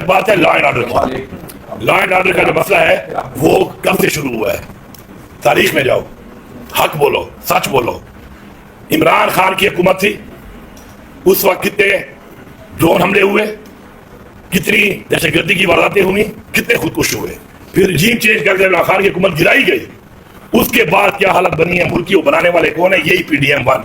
बात है law and order की। लॉ एंड ऑर्डर का जो मसला है वो कब से शुरू हुआ है? तारीख में जाओ, हक बोलो, सच बोलो। इमरान खान की हुकूमत थी, उस वक्त कितने ड्रोन हमले हुए, कितनी दहशतगर्दी की वारदातें हुई, कितने खुदकुश हुए। फिर रजीम चेंज करके इमरान खान की हुकूमत गिराई गई, उसके बाद क्या हालत बनी है, मुल्क को बनाने वाले कौन है? यही PDM-1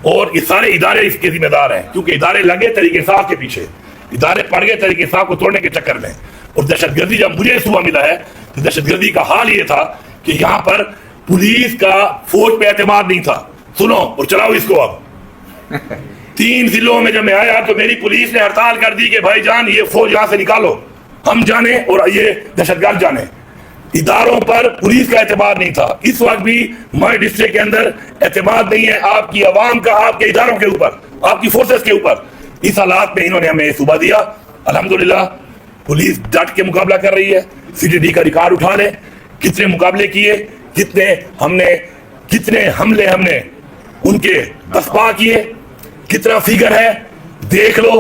और ये सारे इदारे इसके जिम्मेदार हैं, क्योंकि इदारे लगे तरीके इंसाफ के पीछे, इदारे पड़ गए तरीके इंसाफ को तोड़ने के चक्कर में। और दहशतगर्दी जब मुझे सुबह मिला है तो दहशतगर्दी का हाल ये था कि यहाँ पर पुलिस का फौज पे एतमाद नहीं था। सुनो और चलाओ इसको। अब 3 जिलों में जब मैं आया तो मेरी पुलिस ने हड़ताल कर दी कि भाईजान ये फौज यहाँ से निकालो, हम जाने और ये दहशतगर्द जाने। इदारों पर पुलिस का एतमाद नहीं था। इस वक्त भी हमारे डिस्ट्रिक्ट के अंदर एतमाद नहीं है आपकी आवाम का, आपके इदारों के ऊपर, आपकी फोर्सेस के ऊपर। इस हालात में इन्होंने हमें सुबह दिया। अल्हम्दुलिल्लाह पुलिस डट के मुकाबला कर रही है। CTD का रिकॉर्ड उठा ले, कितने मुकाबले किए, कितने हमले हमने उनके तस्बा किए, कितना फिगर है देख लो।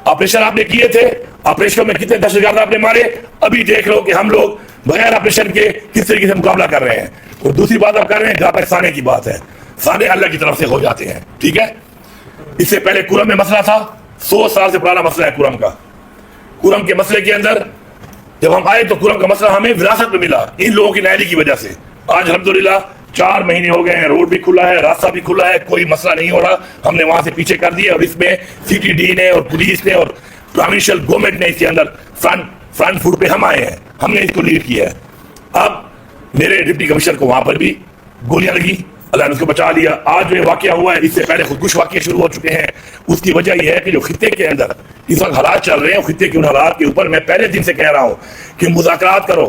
ऑपरेशन आपने किए थे, ऑपरेशन में कितने दहशतगर्द आपने मारे, अभी देख लो कि हम लोग बगैर ऑपरेशन के किस तरीके से मुकाबला कर रहे हैं। और दूसरी बात आप कर रहे हैं, जहां पर साने की बात है, साने अल्लाह की तरफ से हो जाते हैं, ठीक है। इससे पहले कुरम में मसला था, 100 साल से पुराना मसला है कुरम का। कुरम के मसले के अंदर जब हम आए तो कुरम का मसला हमें विरासत में मिला इन लोगों की नायली की वजह से। आज अल्हम्दुलिल्लाह 4 महीने हो गए हैं, रोड भी खुला है, रास्ता भी खुला है, कोई मसला नहीं हो रहा। हमने वहां से पीछे कर दिया और इसमें CTD ने और पुलिस ने और प्रोविंशियल गवर्नमेंट ने इसके अंदर फ्रंट फुट पे हम आए हैं, हमने इसको लीड किया है। अब मेरे डिप्टी कमिश्नर को वहां पर भी गोलियां लगी, अल्लाह ने उसको बचा लिया। आज जो वाकया हुआ है, इससे पहले खुदकुश वाकये शुरू हो चुके हैं। उसकी वजह यह है कि जो खित्ते के अंदर इस वक्त हालात चल रहे हैं, खित्ते के उन हालात के ऊपर मैं पहले दिन से कह रहा हूँ कि मुज़ाकरात करो।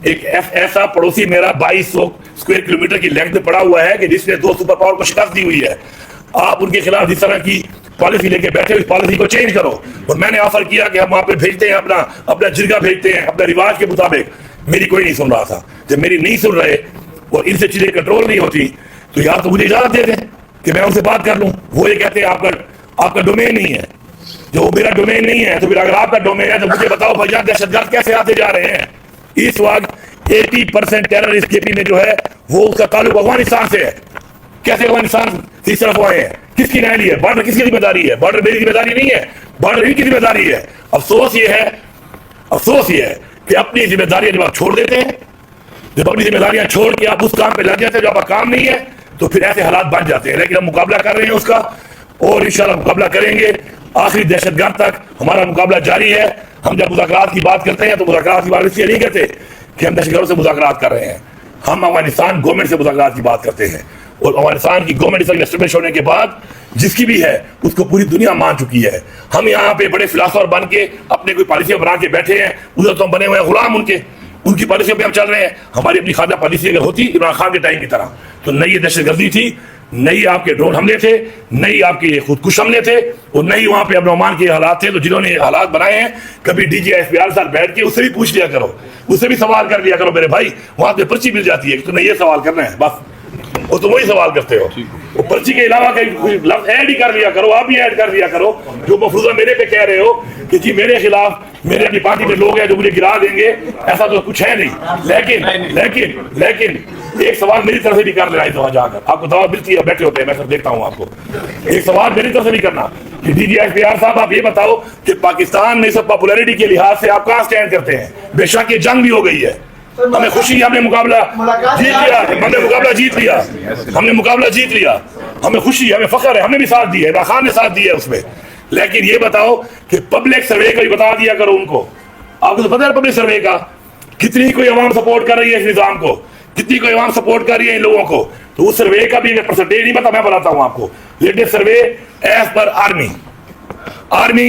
एक ऐसा पड़ोसी मेरा 2200 स्क्वायर किलोमीटर की लेंथ में पड़ा हुआ है कि जिसने 2 सुपर पावर को शिकस्त दी हुई है। आप उनके खिलाफ जिस तरह की पॉलिसी लेके बैठे, उस पॉलिसी को चेंज करो। और मैंने ऑफर किया कि हम वहां पे भेजते हैं, अपना जिरगा भेजते हैं अपने रिवाज के मुताबिक। मेरी कोई नहीं सुन रहा था। जब मेरी नहीं सुन रहे और इनसे चीजें कंट्रोल नहीं होती तो यार तो मुझे इजाजत दे दें कि मैं उनसे बात कर लूं। वो ये कहते हैं आपका डोमेन नहीं है। जो मेरा डोमेन नहीं है तो फिर अगर आपका डोमेन है तो मुझे बताओ भैया दहशतगर्द कैसे आते जा रहे हैं। इस वक्त 80% टेररिस्ट KP में जो है वो उसका ताल्लुक अफगानिस्तान से है। कैसे अफगानिस्तान से इस तरफ आए हैं? किसकी नायली है? बॉर्डर किसकी जिम्मेदारी है? बॉर्डर मेरी जिम्मेदारी नहीं है, बॉर्डर इनकी जिम्मेदारी है। अफसोस ये है कि अपनी जिम्मेदारियां जब आप छोड़ देते हैं, जब अपनी जिम्मेदारियां छोड़ के आप उस काम पे लग जाते हैं जो आपका काम नहीं है, तो फिर ऐसे हालात बन जाते हैं। लेकिन हम मुकाबला कर रहे हैं उसका और इंशाल्लाह मुकाबला करेंगे आखिरी दहशतगर्द तक। हमारा मुकाबला जारी है। हम जब मुज़ाकरात की बात करते हैं तो मुज़ाकरात की बात इसलिए नहीं करते कि हम दहशतगर्दों से मुज़ाकरात कर रहे हैं। हम अफगानिस्तान गवर्नमेंट से मुज़ाकरात की बात करते हैं और अफगानिस्तान की गवर्नमेंट एस्टेब्लिश होने के बाद जिसकी भी है उसको पूरी दुनिया मान चुकी है। हम यहाँ पे बड़े फिलासफर बन के अपने कोई पॉलिसियां बना के बैठे हैं, उधर तो हम बने हुए हैं गुलाम उनकी पॉलिसियों पे हम चल रहे हैं। हमारी अपनी खादा पॉलिसी अगर होती इमरान खान के टाइम की तरह तो नहीं ये दहशतगर्दी थी, नहीं आपके ड्रोन हमले थे, नहीं आपके खुदकुश हमले थे और नहीं वहां पे अमन के हालात थे। तो जिन्होंने हालात बनाए हैं कभी DG SPR साथ बैठ के उससे भी पूछ लिया करो, उससे भी सवाल कर लिया करो मेरे भाई। वहां पे पर्ची मिल जाती है कि तुम्हें ये सवाल करना है बस, और तुम वही सवाल करते हो। वो पर्ची के अलावा कहीं लफ्ज ऐड ही कर लिया करो, आप भी ऐड कर लिया करो। जो मफरूजा मेरे पे कह रहे हो कि जी मेरे खिलाफ मेरे अपनी पार्टी में लोग हैं जो मुझे गिरा देंगे, ऐसा तो कुछ है नहीं। लेकिन एक सवाल मेरी तरफ से भी कर लेना इस दफा जाकर। आपको दवा मिलती है, बैठे होते हैं, मैं सब देखता हूँ आपको। एक सवाल मेरी तरफ से भी करना कि DG SPR साहब आप ये बताओ कि पाकिस्तान में सब पॉपुलैरिटी के लिहाज से आप कहाँ स्टैंड करते हैं? बेशक ये जंग भी हो गई है, हमें खुशी है, हमने मुकाबला जीत लिया, हमें खुशी है, हमें फख्र है, हमने भी साथ दिया है, इमरान खान ने साथ दिया है उसमें। लेकिन ये बताओ कि पब्लिक सर्वे का भी बता दिया करो उनको। आपको तो पता है पब्लिक सर्वे का कितनी कोई अवाम सपोर्ट कर रही है इस निजाम को, कितनी कोई अवाम सपोर्ट कर रही है इन लोगों को। तो उस सर्वे का भी परसेंटेज नहीं पता, मैं बताता हूँ आपको। Latest survey as per army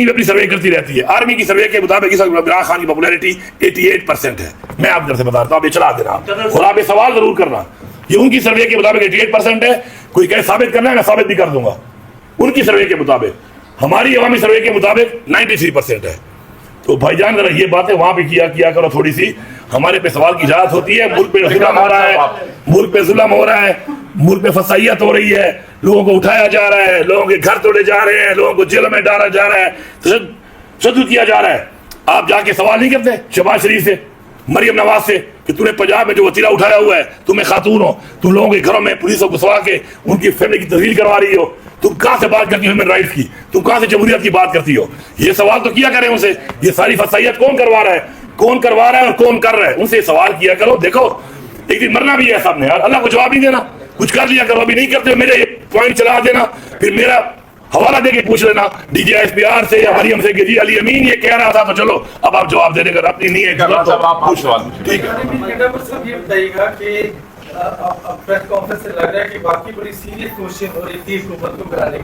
अपनी सर्वे करती रहती है। आर्मी की सर्वे के मुताबिक इमरान खान की पॉपुलैरिटी 88% है। मैं आप इधर से बता रहा हूँ, आप ये चला देना और आप ये सवाल जरूर करना। ये उनकी सर्वे के मुताबिक 88% है। कोई कहे साबित करना है, मैं साबित भी कर दूंगा। उनकी सर्वे के मुताबिक, हमारी अवामी सर्वे के मुताबिक 93% है। तो भाईजान जरा ये बातें वहां पे किया करो थोड़ी सी। हमारे पे सवाल की इजाजत होती है। मुल्क पे जुल्म हो रहा है, मुल्क पे फसाइयत हो रही है, लोगों को उठाया जा रहा है, लोगों के घर तोड़े जा रहे हैं, लोगों को जेल में डाला जा रहा है, तशद्दुद किया जा रहा है। आप जाके सवाल नहीं करते शहबाज शरीफ से, मरियम नवाज से कि तूने पंजाब में जो वतीरा उठाया हुआ है, तुम एक खातून हो, तुम लोगों के घरों में पुलिस को घुसवा के उनकी फैमिली की तस्वीर करवा रही हो, तुम कहां से बात करती हो ह्यूमन राइट्स की, तुम कहां से जमहूरियत की बात करती हो? ये सवाल तो किया करें उनसे। ये सारी फसाइयत कौन करवा रहा है, कौन करवा रहा है और कौन कर रहा है, उनसे सवाल किया करो। देखो एक दिन मरना भी है सामने यार, अल्लाह को जवाब नहीं देना, कुछ कर लिया करो, अभी नहीं करते हो मेरे पॉइंट चला देना, फिर मेरा हवाला देके पूछ लेना DGISPR से या मरियम से कि जी अली अमीन ये कह रहा था, तो चलो अब आप जवाब दे देगा, अपनी नहीं है ठीक है। ये बताइएगा कि प्रेस कॉन्फ्रेंस से लग रहा है कि बाकी बड़ी सीरियस कोशिश हो रही थी हुकूमत को कराने की,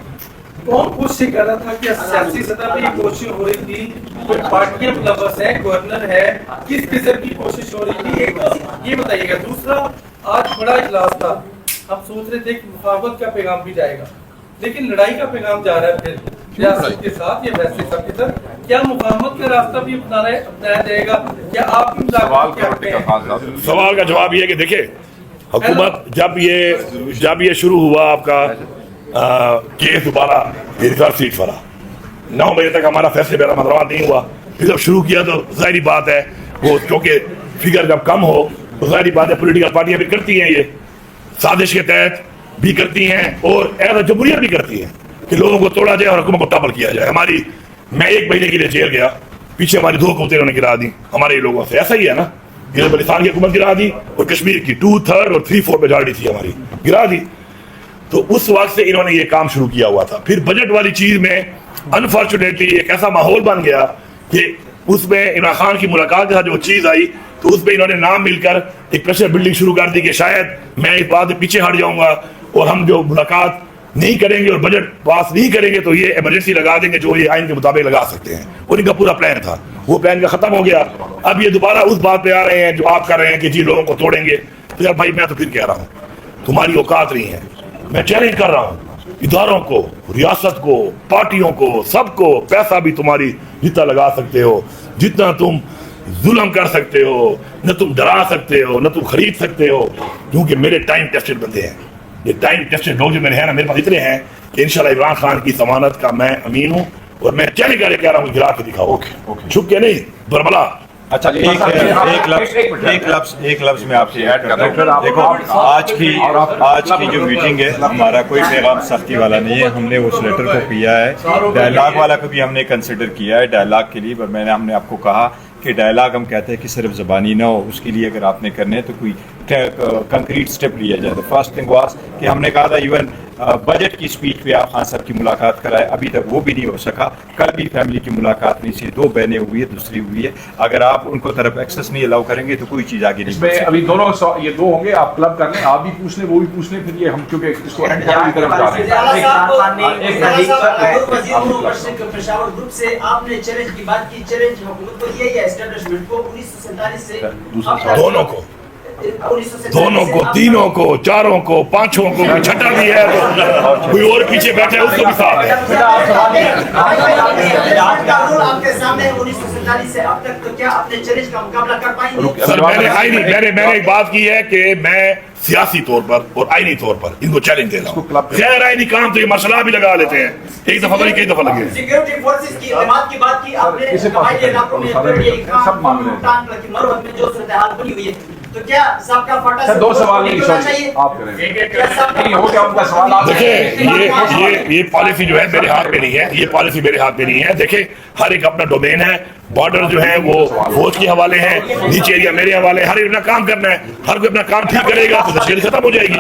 कौन कोशिश कर रहा था कि सियासी सतह पे ये कोशिश हो रही थी, कोई पार्टियां मुलव्वस है, गवर्नर है, किस किस्म की कोशिश हो रही थी, एक तो ये बताइएगा। दूसरा, आज बड़ा इजलास था, हम सोच रहे थे कि मुफावत का पैगाम भी जाएगा, लेकिन लड़ाई का पैगाम जा रहा है फिर रियासत के साथ या वैसे सबके साथ, क्या मुफाहमत का रास्ता भी अपनाया जाएगा? क्या आप सवाल का जवाब ये है कि देखिए हुकूमत जब ये शुरू हुआ आपका केस दोबारा रिजर्व सीट वाला 9 बजे तक हमारा फैसले मेरा मदरवा नहीं हुआ, फिर जब शुरू किया तो जाहिर बात है वो क्योंकि फिगर जब कम हो तो जाहिर बात है पोलिटिकल पार्टियां भी करती हैं, ये साजिश के तहत भी करती हैं और एज जमहूरियत भी करती हैं कि लोगों को तोड़ा जाए और हुकूमत को टॉपल किया जाए। मैं 1 महीने के लिए जेल गया, पीछे हमारी 2 हुकूमतें उन्होंने गिरा दी हमारे लोगों से, ऐसा ही है ना, बलिस्तान की हुकूमत गिरा दी और कश्मीर की 2/3 और 3/4 मेजॉरिटी थी हमारी, गिरा दी। तो उस वक्त से इन्होंने ये काम शुरू किया हुआ था। फिर बजट वाली चीज में अनफॉर्चुनेटली एक ऐसा माहौल बन गया कि उसमें इमरान खान की मुलाकात के साथ जो चीज आई तो उसमें इन्होंने नाम मिलकर एक प्रेशर बिल्डिंग शुरू कर दी कि शायद मैं इस बात से पीछे हट जाऊंगा और हम जो मुलाकात नहीं करेंगे और बजट पास नहीं करेंगे तो ये इमरजेंसी लगा देंगे जो ये आइन के मुताबिक लगा सकते हैं, और इनका पूरा प्लान था, वो प्लान का खत्म हो गया। अब ये दोबारा उस बात पे आ रहे हैं जो आप कर रहे हैं कि जी लोगों को तोड़ेंगे। तो यार भाई मैं तो फिर कह रहा हूँ तुम्हारी औकात नहीं है, मैं चैलेंज कर रहा हूँ इदारों को, रियासत को, पार्टियों को, सबको, पैसा भी तुम्हारी जितना लगा सकते हो, जितना तुम जुल्म कर सकते हो, न तुम डरा सकते हो, न तुम खरीद सकते हो, क्योंकि मेरे टाइम टेस्टेड बंदे हैं। ये टाइम टेस्टेड लोग जो मेरे हैं ना, मेरे पास इतने हैं कि इंशाल्लाह इमरान खान की जमानत का मैं अमीन हूँ और मैं चैलेंज करके कह रहा हूँ गिरा के दिखाओ, छुप के नहीं, बरबला। अच्छा एक लफ्ज में आपसे ऐड कर रहा हूँ। देखो आज की जो मीटिंग है हमारा कोई पैगाम सख्ती वाला नहीं है, हमने उस लेटर को किया है, डायलॉग वाला को भी हमने कंसिडर किया है डायलॉग के लिए, पर हमने आपको कहा कि डायलॉग हम कहते हैं कि सिर्फ ज़बानी ना हो, उसके लिए अगर आपने करने हैं तो कोई कंक्रीट स्टेप लिया जाए। तो फर्स्ट थिंग वाज कि हमने कहा था इवन बजट की स्पीच पे आप खान साहब की मुलाकात कराए, अभी तक वो भी नहीं हो सका। कल भी फैमिली की मुलाकात नहीं, सिर्फ 2 बहनें हुई है, दूसरी हुई है। अगर आप उनको तरफ एक्सेस नहीं अलाउ करेंगे तो कोई चीज़ आगे नहीं। अभी दोनों ये 2 होंगे, आप क्लब कर लें, आप भी पूछ लें, वो भी पूछ लें, फिर ये हम क्योंकि इसको एंड की तरफ जा रहे हैं दोनों को, तीनों को, चारों को, 5 को, छठा भी है तो कोई और पीछे बैठे है उसको भी साथ है। सर मैंने एक बात की है कि मैं सियासी तौर पर और आईनी तौर पर इनको चैलेंज दे रहा हूँ। गैर आईनी काम तो ये मसला भी लगा लेते हैं, एक दफा नहीं कई दफा लगे। सिक्योरिटी फोर्सेस की इक़दामात की बात की आपने, सब मामले जो सूरत-ए-हाल बनी हुई है, तो क्या सबका फटा 2 सवाल नहीं सर आप करें हो क्या उनका सवाल। देखिए ये पॉलिसी जो है मेरे हाथ में नहीं है, ये पॉलिसी मेरे हाथ में नहीं है। देखिए हर एक अपना डोमेन है, बॉर्डर जो है वो फौज के हवाले है, नीचे एरिया मेरे हवाले, हर एक अपना काम करना है, हर कोई अपना काम ठीक करेगा तो तशकील खत्म हो जाएगी।